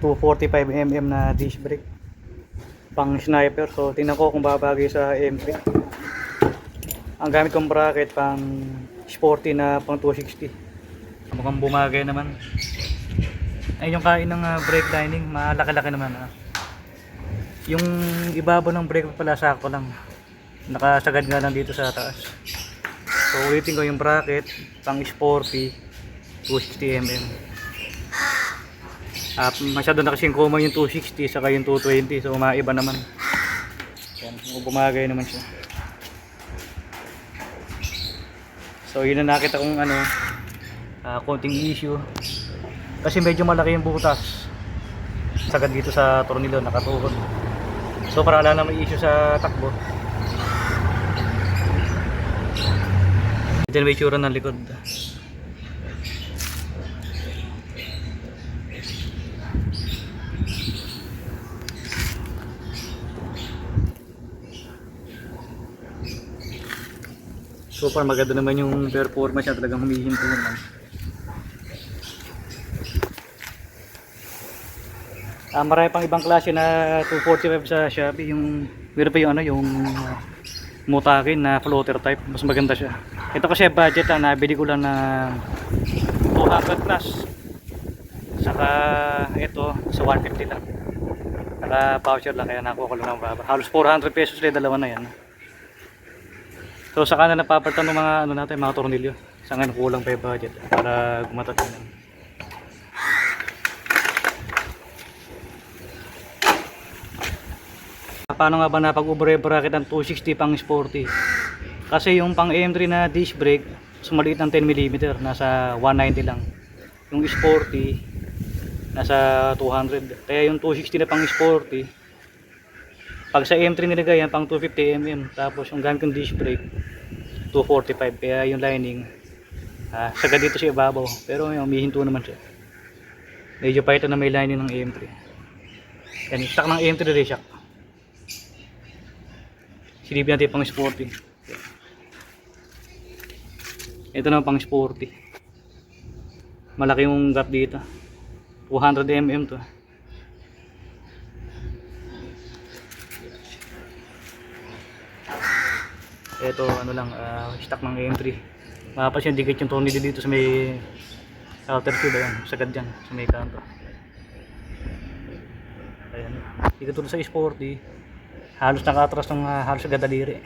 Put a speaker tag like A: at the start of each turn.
A: 245mm na disc brake pang sniper. So tingnan ko kung babagay sa M3. Ang gamit kong bracket pang sporty na pang 260. Mukhang bumagay naman. Ay yung kain ng brake lining, malaki-laki naman. Yung ibabaw ng brake pala sakto lang. Nakasagad nga lang dito sa taas. So ulitin ko yung bracket pang sporty 260mm. Masyado na kasing common yung 260 saka yung 220, so maiba naman. Yan, bumagay naman siya. So yun na nakita kong konting issue kasi medyo malaki yung butas sagad dito sa tornilyo, nakatuhod. So para wala na may issue sa takbo, ito na may itsura ng likod. So far maganda naman yung performance niya, talagang humihinto naman. Marami pang ibang klase na 245 sa Shopee. Yung meron pa yung Mutakin na floater type, mas maganda siya. Ito kasi budget nabili ko lang na 200 plus. Saka ito sa 150 lang. Saka voucher lang, kaya nakuha ko lang ng baba. Halos 400 pesos lang, dalawa na yan. So saka na napapalitan ng mga natin, mga tornilyo. Sa ngayon kulang pa yung budget para gumatat yun. Paano nga ba napag-over bracket ng 260 pang sporty? Kasi yung pang M3 na disc brake, sumaliit ng 10mm, nasa 190 lang. Yung sporty, nasa 200. Kaya yung 260 na pang sporty, pag sa M3 nilagay yan, pang 250mm. Tapos yung gamit kong disc brake, 245. Kaya yung lining, sagad dito siya ibabaw. Pero yung umihinto naman siya. Medyo pa ito na may lining ng M3. Yan, stock ng M3 rin siya. Silipin natin pang sporty. Ito na pang sporty. Malaki yung gap dito. 200mm to. Ito stock ng M3. Mapapansin dikit yung tornilyo dito sa may outer tube, ayan, sagad dyan sa may kanto. Ayan. Dito tulad sa sporty, halos nakatras ng halos agad daliri.